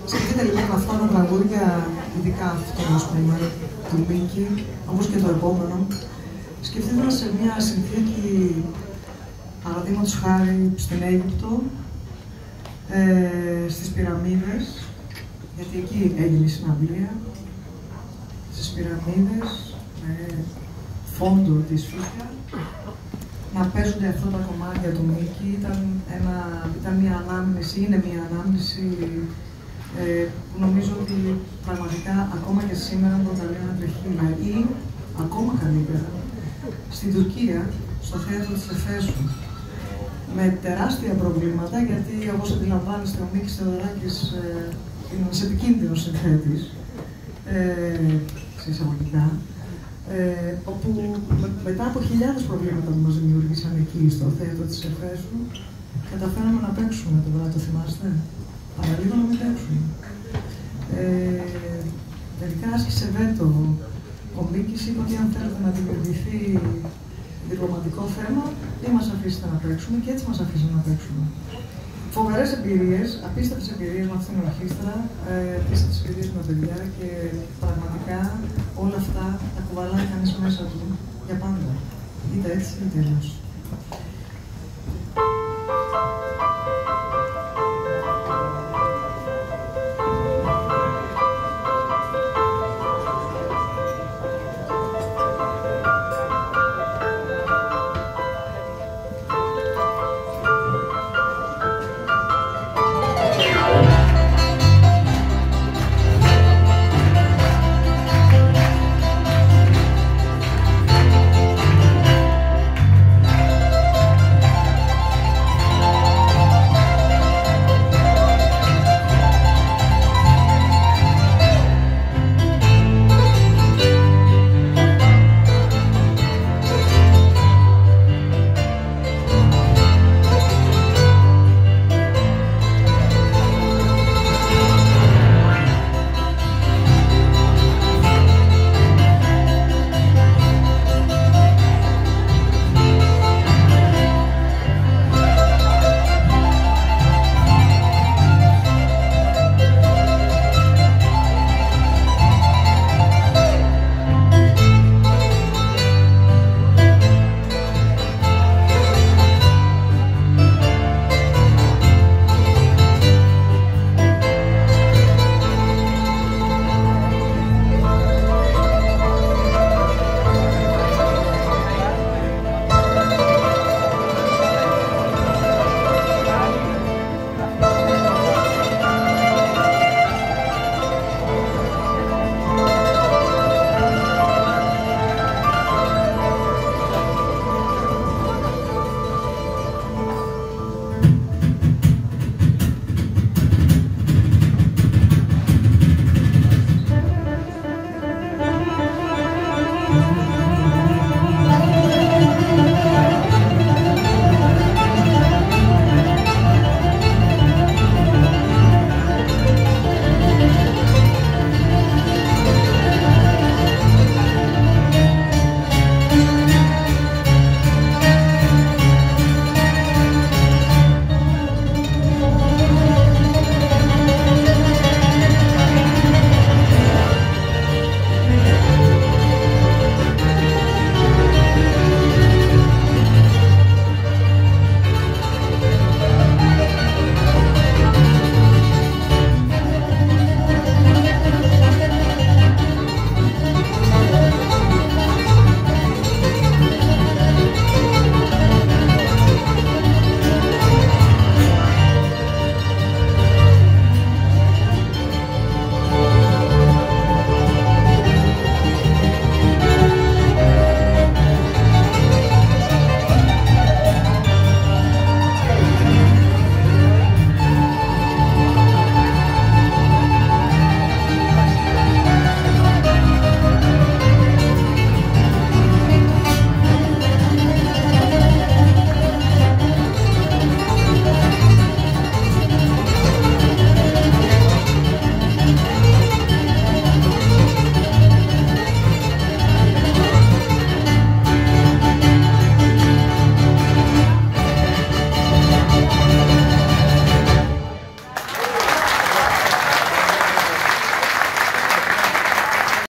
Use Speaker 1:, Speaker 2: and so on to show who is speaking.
Speaker 1: Σκεφτείτε λοιπόν αυτά τα τραγούδια, ειδικά αυτό ας πούμε, του Μίκη, όπως και το επόμενο, σκεφτείτε να σε μια συνθήκη, παραδείγματος χάρη στην Αίγυπτο, στις πυραμίδες, γιατί εκεί έγινε η συναυλία, στις πυραμίδες, με φόντο της Φύσια, να παίζονται αυτά τα κομμάτια του Μίκη. Ήταν μια ανάμνηση, είναι μια ανάμνηση που νομίζω ότι πραγματικά ακόμα και σήμερα μπορεί να λέει ένα τρεχίλα, ή ακόμα καλύτερα στην Τουρκία, στο θέατρο της Εφέσου, με τεράστια προβλήματα, γιατί όπως αντιλαμβάνεστε ο Μίκης Θεοδωράκης είναι ένας επικίνδυνος συνθέτης, σε εισαγωγικά, όπου μετά από χιλιάδες προβλήματα που μας δημιούργησαν εκεί στο θέατρο της Εφέσου, καταφέραμε να παίξουμε το βράδυ, το θυμάστε? Παραλίγο να μην παίξουμε. Τελικά άσκησε βέτο ο Μίκης, είπε ότι αν θέλετε να δημιουργηθεί διπλωματικό θέμα, ή μας αφήσετε να παίξουμε, και έτσι μας αφήσαμε να παίξουμε. Φοβερές εμπειρίες, απίστευτες εμπειρίες με αυτήν την ορχήστρα, απίστευτες εμπειρίες με παιδιά, και πραγματικά όλα αυτά τα κουβαλάει κανείς μέσα του για πάντα. Είτε έτσι είτε αλλιώς.